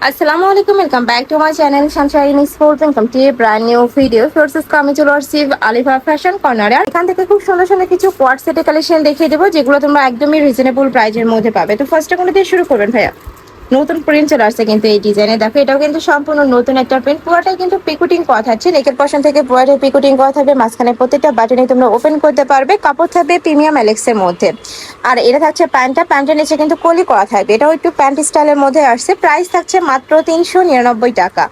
আসসালামু আলাইকুম, welcome back to my channel Sunshine sports welcome to A brand new video. Forces আমি চলে আসছি আলিফা ফ্যাশন কর্নারে। এখান থেকে খুব সুন্দর সুন্দর কিছু কোয়াড সেটের কালেকশন দেখিয়ে দেবো, যেগুলো তোমরা একদমই রিজনেবল প্রাইজের মধ্যে পাবে। তো ফার্স্টে কোনো দিয়ে শুরু করবেন ভাইয়া? নতুন প্রিন্ট চলে আসছে কিন্তু এই ডিজাইনে, দেখো এটাও কিন্তু সম্পূর্ণ নতুন একটা প্রিন্ট। পুরোটাই কিন্তু পিকুটিং করা থাকছে, নেকের পশন থেকে পুরোটাই পিকুটিং করা থাকবে। মাঝখানে প্রত্যেকটা বাটনে তোমরা ওপেন করতে পারবে। কাপড় থাকবে প্রিমিয়াম অ্যালেক্সের মধ্যে। আর এটা থাকছে প্যান্টের নিচে কিন্তু কলি করা থাকবে, এটাও একটু প্যান্ট স্টাইলের মধ্যে আসছে। প্রাইস থাকছে মাত্র 399 টাকা।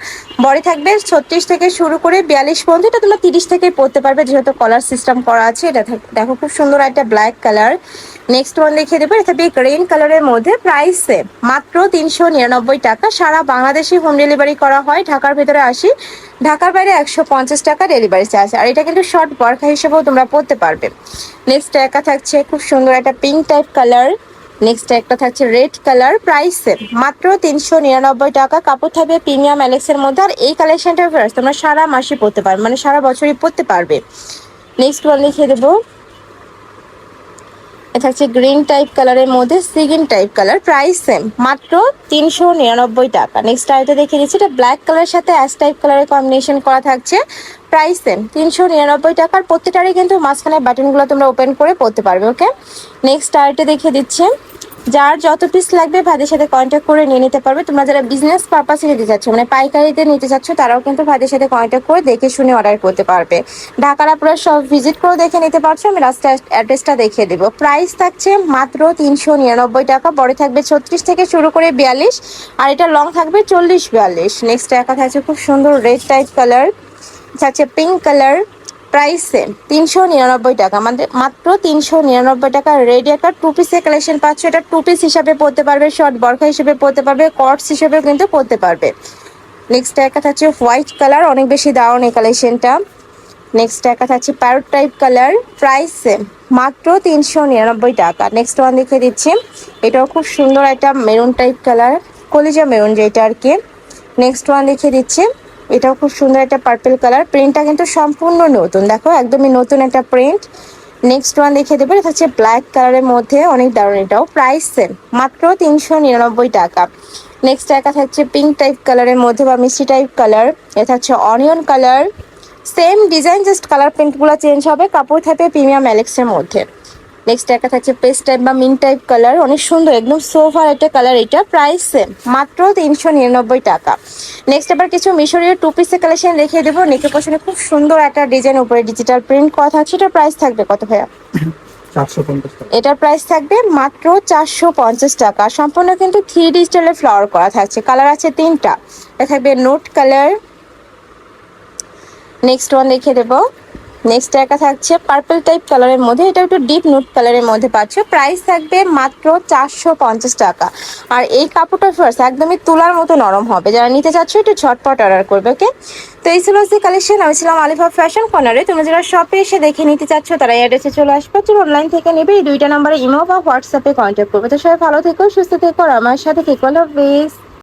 বডি থাকবে 36 থেকে শুরু করে 42 পর্যন্ত। এটা তোমরা 30 থেকে পরতে পারবে, যেহেতু কলার সিস্টেম করা আছে। এটা দেখো খুব সুন্দর একটা ব্ল্যাক কালার। নেক্সট ওয়ান দেখিয়ে দেবো, এটা গ্রিন কালারের মধ্যে। প্রাইস সেম, মাত্র 399 টাকা। সারা বাংলাদেশে হোম ডেলিভারি করা হয়। ঢাকার ভেতরে 80, ঢাকার বাইরে 150 টাকা ডেলিভারি চার্জ। আর এটা কিন্তু শর্ট বরখা হিসেবেও তোমরা পরতে পারবে। নেক্সট একটা থাকছে খুব সুন্দর একটা পিঙ্ক টাইপ কালার। নেক্সট একটা থাকছে রেড কালার। প্রাইস সেম, মাত্র 399 টাকা। কাপড় থাকবে প্রিমিয়াম অ্যালেক্সের মধ্যে। আর এই কালেকশনটা ফার্স্ট তোমরা সারা মাসে পরতে পারবে, মানে সারা বছরই পরতে পারবে। নেক্সট ওয়ান দেখিয়ে দেবো, থাকছে গ্রিন টাইপ কালারের মধ্যে সিগিন টাইপ কালার। প্রাইস সেম, মাত্র 399 টাকা। নেক্সট আরেকটা দেখিয়ে দিচ্ছি, এটা ব্ল্যাক কালারের সাথে অ্যাশ টাইপ কালারের কম্বিনেশন করা থাকছে। প্রাইস সেম, 399 টাকার। প্রত্যেকটারই কিন্তু মাঝখানে বাটনগুলো তোমরা ওপেন করে পড়তে পারবে। ওকে, নেক্সট আরেকটা দেখিয়ে দিচ্ছি। যার যত পিস লাগবে ভাইদের সাথে কন্ট্যাক্ট করে নিয়ে নিতে পারবে। তোমরা যারা বিজনেস পারপাসে নিতে চাচ্ছ, মানে পাইকারিতে নিতে চাচ্ছ, তারাও কিন্তু ভাইদের সাথে কন্ট্যাক্ট করে দেখে শুনে অর্ডার করতে পারবে। ঢাকার আপনারা সব ভিজিট করে দেখে নিতে পারছো। আমি রাস্তার অ্যাড্রেসটা দেখিয়ে দেবো। প্রাইস থাকছে মাত্র 399 টাকা। বড় থাকবে 36 থেকে শুরু করে 42, আর এটা লং থাকবে 40-42। নেক্সট একটা থাকছে খুব সুন্দর রেড টাইপ কালার, থাকছে পিঙ্ক কালার। প্রাইস সেম, 399 টাকা। আমাদের মাত্র 399 টাকা। রেডি একটা টু পিসের কালেকশন পাচ্ছ। এটা টু পিস হিসাবে পরতে পারবে, শর্ট বরখা হিসেবে পরতে পারবে, কটস হিসেবেও কিন্তু পরতে পারবে। নেক্সট একটা থাকছে হোয়াইট কালার, অনেক বেশি দারুণ এই কালেকশনটা। নেক্সট একটা থাকছে parrot type colour. Price same, মাত্র 399 টাকা। নেক্সট ওয়ান দেখিয়ে দিচ্ছি, এটাও খুব সুন্দর একটা মেরুন টাইপ কালার, কলিজা মেরুন যেটা আর কি। নেক্সট ওয়ান দেখিয়ে দিচ্ছি, এটাও খুব সুন্দর একটা পার্পল কালার। প্রিন্টটা কিন্তু সম্পূর্ণ নতুন, দেখো একদমই নতুন একটা প্রিন্ট। নেক্সট ওয়ান দেখিয়ে দেবো, এটা হচ্ছে ব্ল্যাক কালারের মধ্যে, অনেক দারুণ এটাও। প্রাইস সেম, মাত্র 399 টাকা। নেক্সট একটা থাকছে পিঙ্ক টাইপ কালারের মধ্যে বা মিষ্টি টাইপ কালার। এটা হচ্ছে onion colour. Same design, just colour প্রিন্টগুলো চেঞ্জ হবে। কাপড় থাকবে প্রিমিয়াম অ্যালেক্সের মধ্যে। নেক্সট একটা থাকছে পেস্ট টাইপ বা মিন্ট টাইপ কালার, অনেক সুন্দর একদম সোফার একটা কালার। এটা প্রাইস সেম, মাত্র 399 টাকা। নেক্সট আবার কিছু মিশরীয় টু পিসের কালেকশন দেখিয়ে দেবো। নেকের পশনে খুব সুন্দর একটা ডিজাইন, উপরে ডিজিটাল প্রিন্ট করা থাকছে। এটার প্রাইস থাকবে কত ভাইয়া? 450 টাকা। এটার প্রাইস থাকবে মাত্র 450 টাকা। সম্পূর্ণ কিন্তু 3D স্টাইলে ফ্লাওয়ার করা থাকছে। কালার আছে 3টা। এটা থাকবে নোট কালার। নেক্সট ওয়ান দেখিয়ে দেবো, নেক্সট একটা থাকছে পার্পল টাইপ কালারের মধ্যে, এটা একটু ডিপ নুট কালারের মধ্যে পাচ্ছ। প্রাইস থাকবে মাত্র 450 টাকা। আর এই কাপড়টা ফার্স্ট একদমই তুলার মতো নরম হবে। যারা নিতে চাচ্ছ একটু ঝটপট অর্ডার করবে। ওকে, তো এই ছিল যে কালেকশন। আমি ছিলাম আলিফা ফ্যাশন কর্নারে। তুমি যারা শপে এসে দেখে নিতে চাচ্ছ তারা অ্যাড্রেসে চলে আসবে, অনলাইন থেকে নেবে। এই দুইটা নাম্বারে ইমো বা হোয়াটসঅ্যাপে কন্ট্যাক্ট করবে। তো সবাই ভালো থেকো, সুস্থ থেকো, আর আমার সাথে থেকো। আল্লাহ হাফেজ।